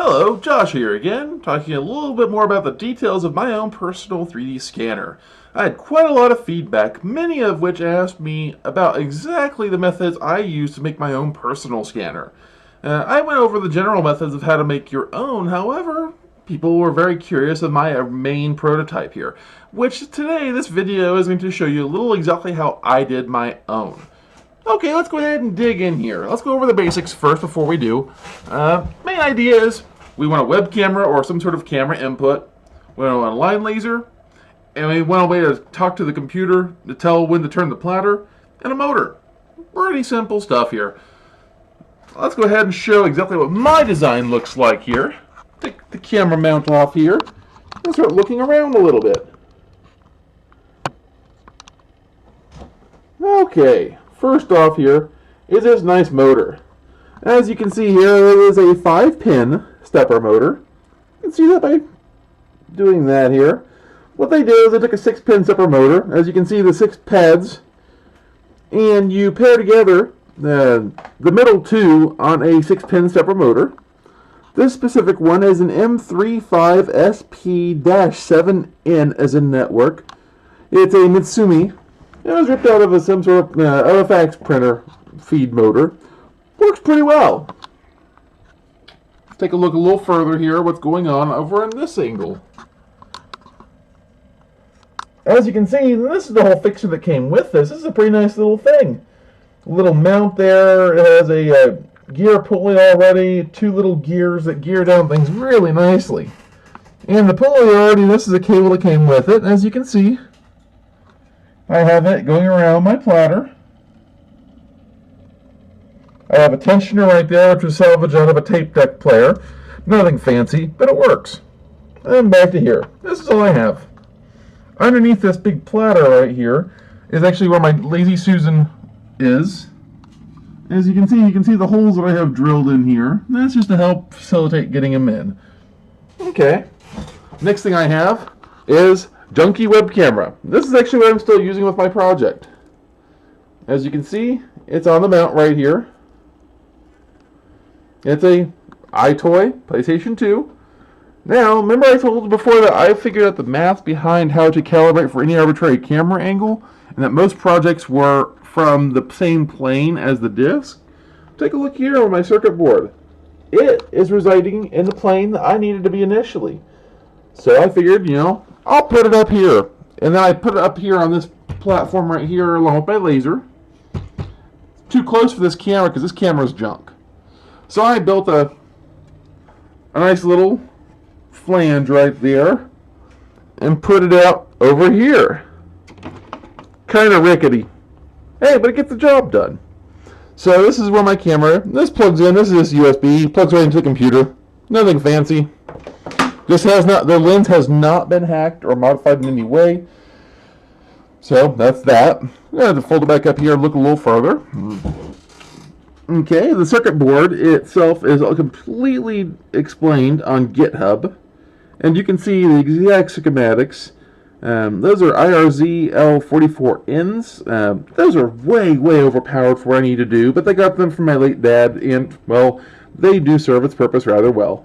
Hello, Josh here again, talking a little bit more about the details of my own personal 3D scanner. I had quite a lot of feedback, many of which asked me about exactly the methods I use to make my own personal scanner. I went over the general methods of how to make your own, however, people were very curious of my main prototype here, which today this video is going to show you a little exactly how I did my own. Okay, let's go ahead and dig in here. Let's go over the basics first before we do. Main idea is we want a web camera or some sort of camera input. We want a line laser, and we want a way to talk to the computer to tell when to turn the platter, and a motor. Pretty simple stuff here. Let's go ahead and show exactly what my design looks like here. Take the camera mount off here and start looking around a little bit. Okay. First off here is this nice motor. As you can see here, it is a 5-pin stepper motor. You can see that by doing that here. What they did is they took a 6-pin stepper motor. As you can see, the 6 pads, and you pair together the middle two on a 6-pin stepper motor. This specific one is an M35SP-7N as in network. It's a Mitsumi. It was ripped out of some sort of OFX printer feed motor. Works pretty well. Let's take a look a little further here what's going on over in this angle. As you can see, this is the whole fixture that came with this. This is a pretty nice little thing. A little mount there. It has a gear pulley already. 2 little gears that gear down things really nicely. And the pulley already, this is a cable that came with it. As you can see, I have it going around my platter. I have a tensioner right there, which was salvaged out of a tape deck player. Nothing fancy, but it works. And back to here. This is all I have. Underneath this big platter right here is actually where my Lazy Susan is. As you can see the holes that I have drilled in here. That's just to help facilitate getting them in. Okay. Next thing I have is junky web camera. This is actually what I'm still using with my project. As you can see, it's on the mount right here. It's a iToy PlayStation 2. Now, remember I told you before that I figured out the math behind how to calibrate for any arbitrary camera angle, and that most projects were from the same plane as the disc? Take a look here on my circuit board. It is residing in the plane that I needed to be initially. So I figured, I'll put it up here. And then I put it up here on this platform right here along with my laser. It's too close for this camera because this camera's junk. So I built a nice little flange right there and put it out over here. Kind of rickety. Hey, but it gets the job done. So this is where my camera, this plugs in. This is USB, plugs right into the computer. Nothing fancy. The lens has not been hacked or modified in any way. So that's that. I'm going to have to fold it back up here and look a little further. Okay, the circuit board itself is completely explained on GitHub. And you can see the exact schematics. Those are IRZ L44Ns. Those are way overpowered for what I need to do, but they got them from my late dad, and, well, they do serve its purpose rather well.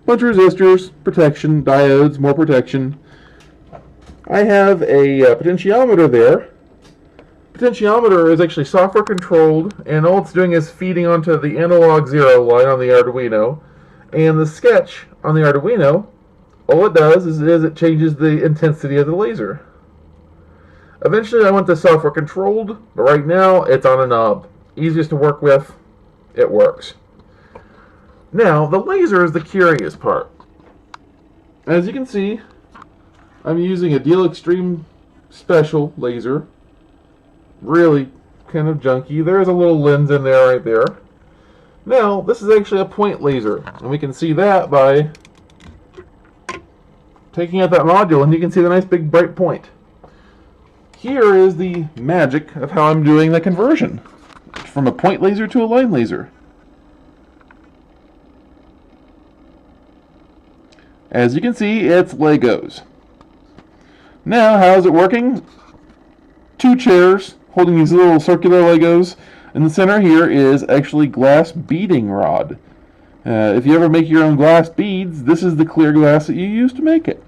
Bunch of resistors, protection, diodes, more protection. I have a potentiometer there. Potentiometer is actually software controlled, and all it's doing is feeding onto the analog 0 line on the Arduino. And the sketch on the Arduino, all it does is it changes the intensity of the laser. Eventually I went to software controlled, but right now it's on a knob. Easiest to work with, it works. Now, the laser is the curious part. As you can see, I'm using a Deal Extreme Special laser. Really kind of junky. There's a little lens in there right there. Now, this is actually a point laser, and we can see that by taking out that module, and you can see the nice big bright point. Here is the magic of how I'm doing the conversion from a point laser to a line laser. As you can see, it's Legos. Now, how is it working? 2 chairs holding these little circular Legos. In the center here is actually glass beading rod. If you ever make your own glass beads, this is the clear glass that you use to make it.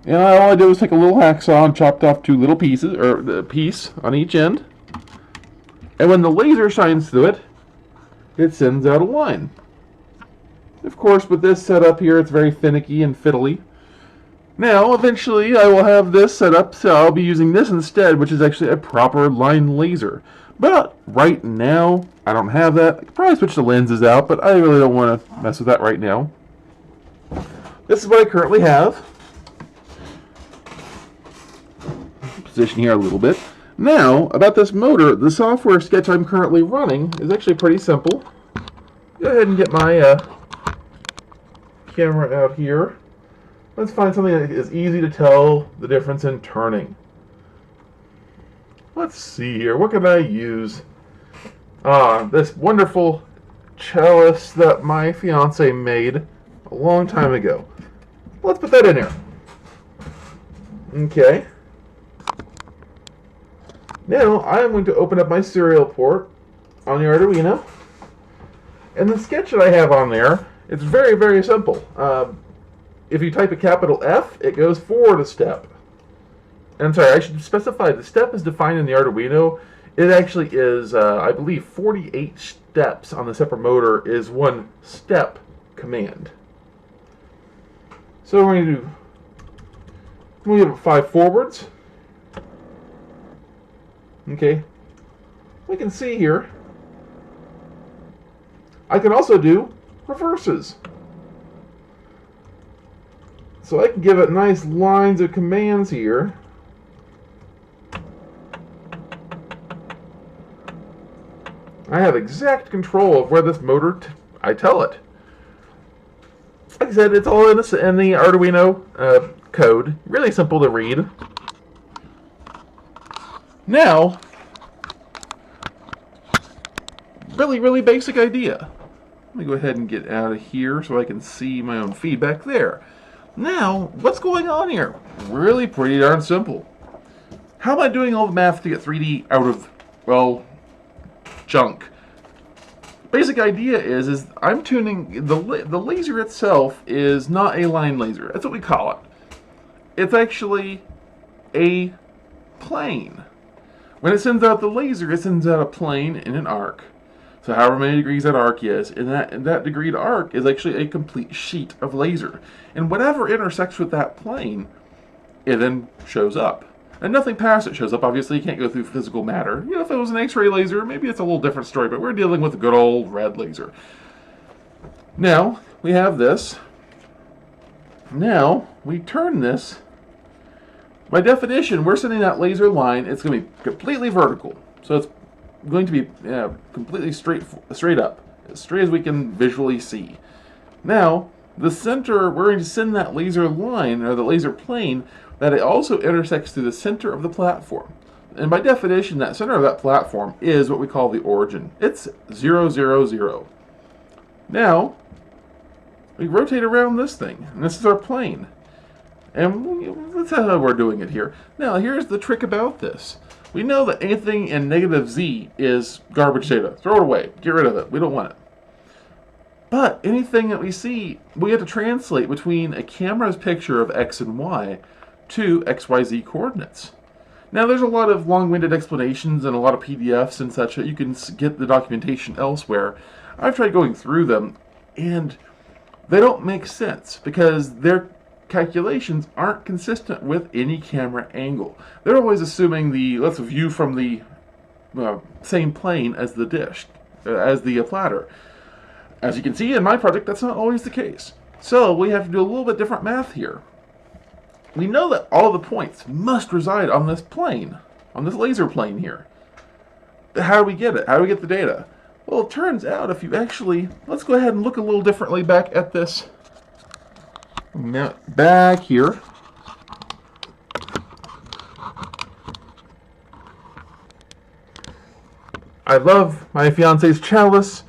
And all I did was take a little hacksaw and chopped off 2 little pieces, or a piece on each end. And when the laser shines through it, it sends out a line. Of course, with this setup here, it's very finicky and fiddly. Now, eventually, I will have this set up, so I'll be using this instead, which is actually a proper line laser. But right now, I don't have that. I could probably switch the lenses out, but I really don't want to mess with that right now. This is what I currently have. Position here a little bit. Now, about this motor, the software sketch I'm currently running is actually pretty simple. Go ahead and get my camera out here. Let's find something that is easy to tell the difference in turning. Let's see here. What can I use? This wonderful chalice that my fiance made a long time ago. Let's put that in here. Okay. Now, I am going to open up my serial port on the Arduino. And the sketch that I have on there, it's very, very simple. If you type a capital F, it goes forward a step. And I'm sorry, I should specify the step is defined in the Arduino. It actually is, I believe, 48 steps on the separate motor is one step command. So we're going to do, we'll give it 5 forwards. Okay, we can see here, I can also do reverses. So I can give it nice lines of commands here. I have exact control of where this motor, I tell it. Like I said, it's all in the Arduino code. Really simple to read. Now, really basic idea. Let me go ahead and get out of here so I can see my own feedback there. Now, what's going on here? Really pretty darn simple. How am I doing all the math to get 3D out of, well, junk? Basic idea is I'm tuning, the laser itself is not a line laser. That's what we call it. It's actually a plane. When it sends out the laser, it sends out a plane in an arc. So however many degrees that arc is, and that degree to arc is actually a complete sheet of laser. And whatever intersects with that plane, it then shows up. And nothing past it shows up. Obviously, you can't go through physical matter. You know, if it was an X-ray laser, maybe it's a little different story, but we're dealing with a good old red laser. Now, we have this. Now, we turn this. By definition, we're sending that laser line, it's going to be completely vertical. So it's going to be completely straight up, as straight as we can visually see. Now, the center, we're going to send that laser line, or the laser plane, that it also intersects through the center of the platform. And by definition, that center of that platform is what we call the origin. It's 0, 0, 0. Now, we rotate around this thing, and this is our plane. And that's how we're doing it here. Now, here's the trick about this. We know that anything in negative Z is garbage data. Throw it away. Get rid of it. We don't want it. But anything that we see, we have to translate between a camera's picture of X and Y to XYZ coordinates. Now, there's a lot of long-winded explanations and a lot of PDFs and such that you can get the documentation elsewhere. I've tried going through them, and they don't make sense because their calculations aren't consistent with any camera angle. They're always assuming let's view from the same plane as the dish, as the platter. As you can see in my project, that's not always the case. So we have to do a little bit different math here. We know that all the points must reside on this plane, on this laser plane here. But how do we get it? How do we get the data? Well, it turns out if you actually, let's go ahead and look a little differently back at this. Now, back here. I love my fiance's chalice,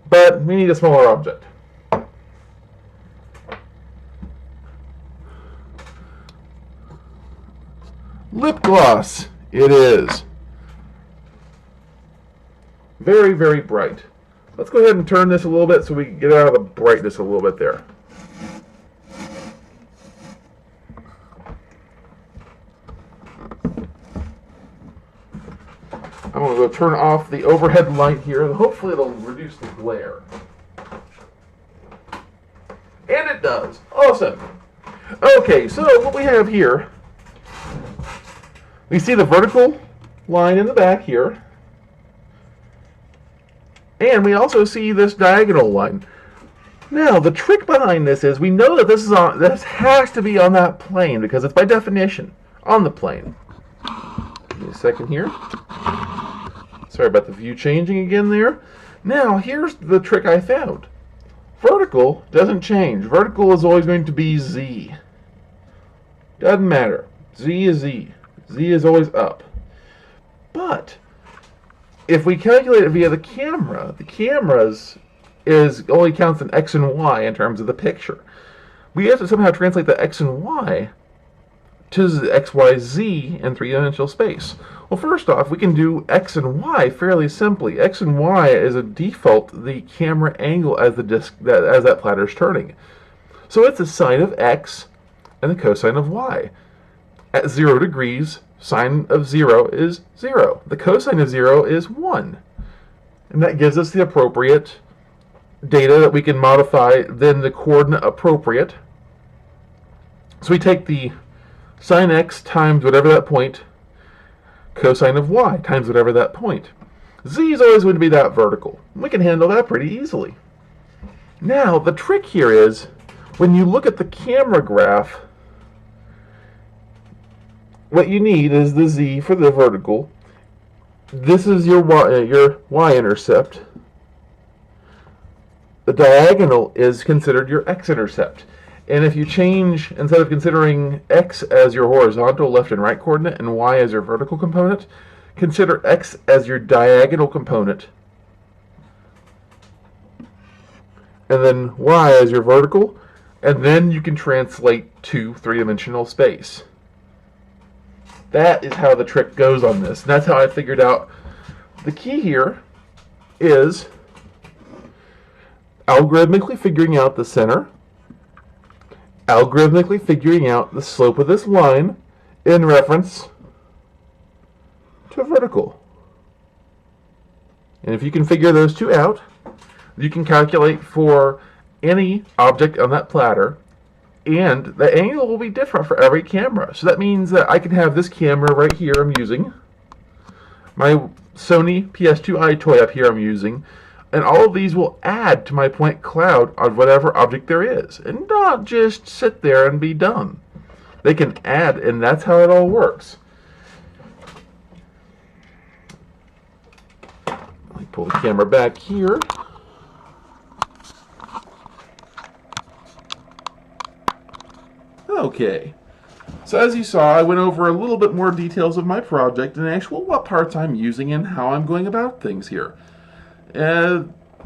but we need a smaller object. Lip gloss, it is. Very, very bright. let's go ahead and turn this a little bit so we can get out of the brightness a little bit there. I'm going to go turn off the overhead light here, and hopefully it'll reduce the glare. And it does. Awesome. Okay, so what we have here, we see the vertical line in the back here, and we also see this diagonal line. Now, the trick behind this is we know that this has to be on that plane because it's by definition on the plane. Give me a second here. Sorry about the view changing again there. Now, here's the trick I found. Vertical doesn't change. Vertical is always going to be Z. Doesn't matter. Z is Z. Z is always up. But if we calculate it via the camera's only counts in X and Y in terms of the picture. We have to somehow translate the X and Y to X, Y, Z in three-dimensional space. Well, first off, we can do X and Y fairly simply. X and Y is a default the camera angle as that platter is turning. So it's the sine of X and the cosine of Y. At 0 degrees, sine of 0 is 0. The cosine of 0 is 1. And that gives us the appropriate data that we can modify, then the coordinate appropriate. So we take the sine X times whatever that point, cosine of Y times whatever that point. Z is always going to be that vertical. We can handle that pretty easily. Now, the trick here is, when you look at the camera graph, what you need is the Z for the vertical. This is your y-intercept. The diagonal is considered your x-intercept. And if you change, instead of considering x as your horizontal left and right coordinate and y as your vertical component, consider x as your diagonal component, and then y as your vertical, and then you can translate to three-dimensional space. That is how the trick goes on this. And that's how I figured out. The key here is algorithmically figuring out the center, algorithmically figuring out the slope of this line in reference to vertical. And if you can figure those two out, you can calculate for any object on that platter, and the angle will be different for every camera. So that means that I can have this camera right here I'm using, my Sony PS2i toy up here I'm using, and all of these will add to my point cloud on whatever object there is, and not just sit there and be done. They can add, and that's how it all works. Let me pull the camera back here. Okay, so as you saw, I went over a little bit more details of my project and actual what parts I'm using and how I'm going about things here.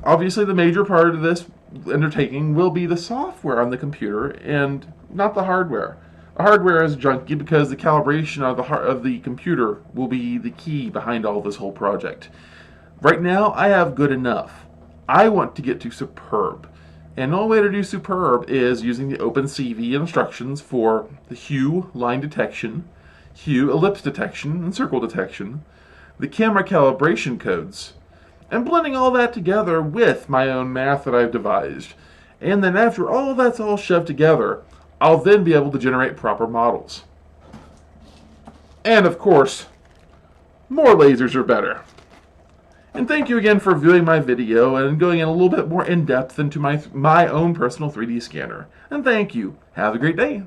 Obviously, the major part of this undertaking will be the software on the computer and not the hardware. The hardware is junky because the calibration of the computer will be the key behind all this whole project. Right now, I have good enough. I want to get to superb. And the only way to do superb is using the OpenCV instructions for the hue line detection, hue ellipse detection, and circle detection, the camera calibration codes, and blending all that together with my own math that I've devised. And then after all that's all shoved together, I'll then be able to generate proper models. And of course, more lasers are better. And thank you again for viewing my video and going in a little bit more in depth into my own personal 3D scanner. And thank you. Have a great day.